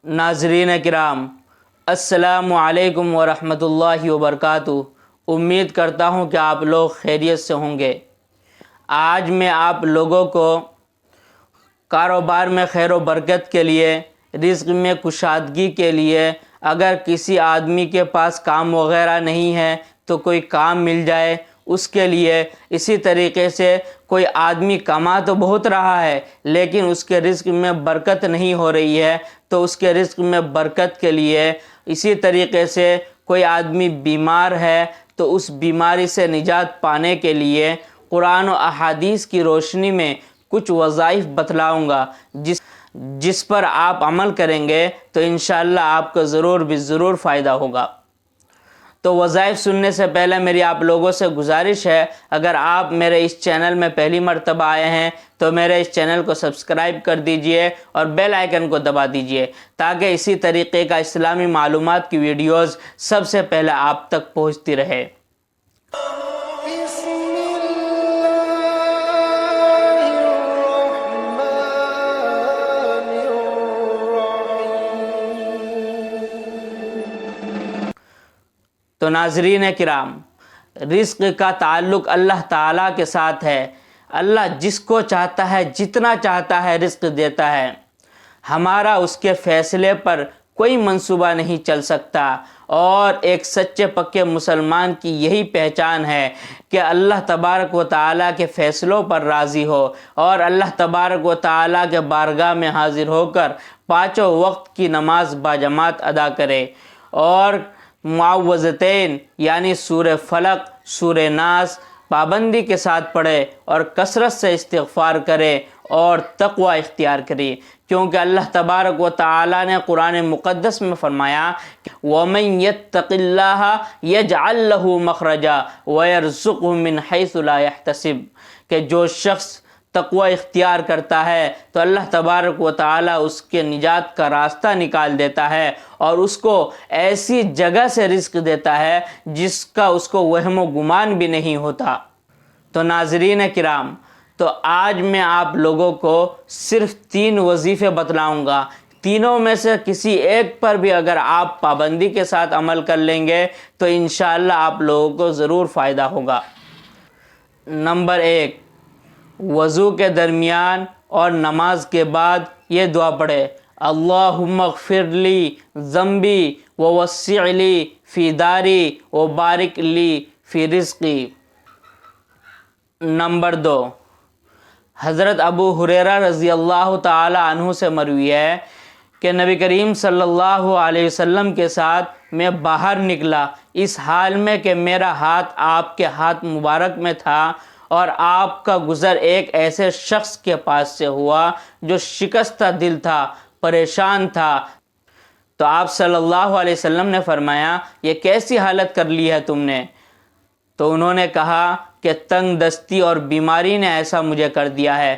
ناظرین کرام، السلام علیکم ورحمۃ اللہ وبرکاتہ۔ امید کرتا ہوں کہ آپ لوگ خیریت سے ہوں گے۔ آج میں آپ لوگوں کو کاروبار میں خیر و برکت کے لیے، رزق میں کشادگی کے لیے، اگر کسی آدمی کے پاس کام وغیرہ نہیں ہے تو کوئی کام مل جائے اس کے لیے، اسی طریقے سے کوئی آدمی کما تو بہت رہا ہے لیکن اس کے رزق میں برکت نہیں ہو رہی ہے تو اس کے رزق میں برکت کے لیے، اسی طریقے سے کوئی آدمی بیمار ہے تو اس بیماری سے نجات پانے کے لیے قرآن و احادیث کی روشنی میں کچھ وظائف بتلاؤں گا جس پر آپ عمل کریں گے تو انشاءاللہ آپ کو ضرور بھی ضرور فائدہ ہوگا۔ تو وظائف سننے سے پہلے میری آپ لوگوں سے گزارش ہے، اگر آپ میرے اس چینل میں پہلی مرتبہ آئے ہیں تو میرے اس چینل کو سبسکرائب کر دیجئے اور بیل آئیکن کو دبا دیجئے تاکہ اسی طریقے کا اسلامی معلومات کی ویڈیوز سب سے پہلے آپ تک پہنچتی رہے۔ تو ناظرین کرام، رزق کا تعلق اللہ تعالیٰ کے ساتھ ہے۔ اللہ جس کو چاہتا ہے، جتنا چاہتا ہے رزق دیتا ہے۔ ہمارا اس کے فیصلے پر کوئی منصوبہ نہیں چل سکتا، اور ایک سچے پکے مسلمان کی یہی پہچان ہے کہ اللہ تبارک و تعالیٰ کے فیصلوں پر راضی ہو اور اللہ تبارک و تعالیٰ کے بارگاہ میں حاضر ہو کر پانچوں وقت کی نماز باجماعت ادا کرے، اور معوذتین یعنی سورہ فلق، سورہ ناس پابندی کے ساتھ پڑھے اور کثرت سے استغفار کرے اور تقوی اختیار کرے، کیونکہ اللہ تبارک و تعالیٰ نے قرآن مقدس میں فرمایا وَمَن يَتَّقِ اللَّهَ يَجْعَلْ لَهُ مَخْرَجًا وَيَرْزُقْهُ مِنْ حَيْثُ لَا يَحْتَسِبُ، کہ جو شخص تقوی اختیار کرتا ہے تو اللہ تبارک و تعالیٰ اس کے نجات کا راستہ نکال دیتا ہے اور اس کو ایسی جگہ سے رزق دیتا ہے جس کا اس کو وہم و گمان بھی نہیں ہوتا۔ تو ناظرین کرام، تو آج میں آپ لوگوں کو صرف 3 وظیفے بتلاؤں گا۔ تینوں میں سے کسی ایک پر بھی اگر آپ پابندی کے ساتھ عمل کر لیں گے تو انشاءاللہ آپ لوگوں کو ضرور فائدہ ہوگا۔ نمبر 1، وضو کے درمیان اور نماز کے بعد یہ دعا پڑھے، اللہم اغفر لی ذنبی ووسع لی فی داری وبارک لی فی رزقی۔ نمبر 2، حضرت ابو ہریرہ رضی اللہ تعالی عنہ سے مروی ہے کہ نبی کریم صلی اللہ علیہ وسلم کے ساتھ میں باہر نکلا اس حال میں کہ میرا ہاتھ آپ کے ہاتھ مبارک میں تھا، اور آپ کا گزر ایک ایسے شخص کے پاس سے ہوا جو شکستہ دل تھا، پریشان تھا۔ تو آپ صلی اللہ علیہ وسلم نے فرمایا یہ کیسی حالت کر لی ہے تم نے؟ تو انہوں نے کہا کہ تنگ دستی اور بیماری نے ایسا مجھے کر دیا ہے۔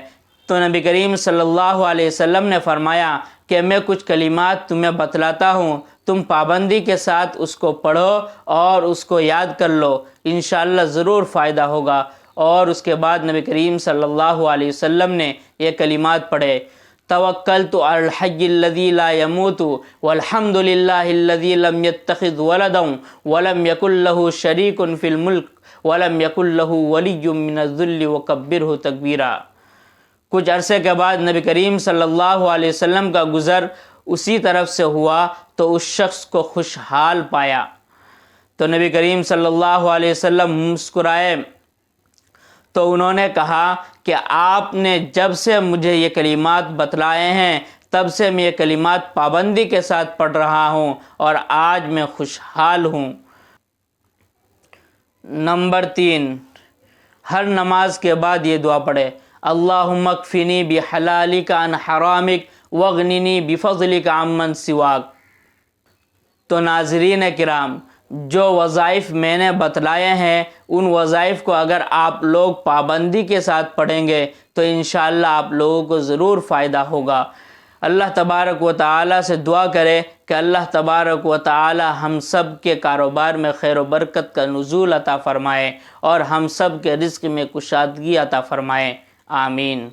تو نبی کریم صلی اللہ علیہ وسلم نے فرمایا کہ میں کچھ کلمات تمہیں بتلاتا ہوں، تم پابندی کے ساتھ اس کو پڑھو اور اس کو یاد کر لو، انشاءاللہ ضرور فائدہ ہوگا۔ اور اس کے بعد نبی کریم صلی اللہ علیہ وسلم نے یہ کلمات پڑھے، توکلت علی الحی الذی لا یموت والحمد للہ الذی لم یتخذ ولدا ولم یکن لہ شریک فی الملک ولم یکن لہ ولی من الذل وکبرہ تکبیرا۔ کچھ عرصے کے بعد نبی کریم صلی اللہ علیہ وسلم کا گزر اسی طرف سے ہوا تو اس شخص کو خوشحال پایا۔ تو نبی کریم صلی اللہ علیہ وسلم مسکرائے تو انہوں نے کہا کہ آپ نے جب سے مجھے یہ کلمات بتلائے ہیں تب سے میں یہ کلمات پابندی کے ساتھ پڑھ رہا ہوں اور آج میں خوشحال ہوں۔ نمبر 3، ہر نماز کے بعد یہ دعا پڑھے، اللہم اکفنی بحلالک عن حرامک واغننی بفضلک عمن سواک۔ تو ناظرین کرام، جو وظائف میں نے بتلائے ہیں ان وظائف کو اگر آپ لوگ پابندی کے ساتھ پڑھیں گے تو انشاءاللہ آپ لوگوں کو ضرور فائدہ ہوگا۔ اللہ تبارک و تعالیٰ سے دعا کرے کہ اللہ تبارک و تعالیٰ ہم سب کے کاروبار میں خیر و برکت کا نزول عطا فرمائے اور ہم سب کے رزق میں کشادگی عطا فرمائے، آمین۔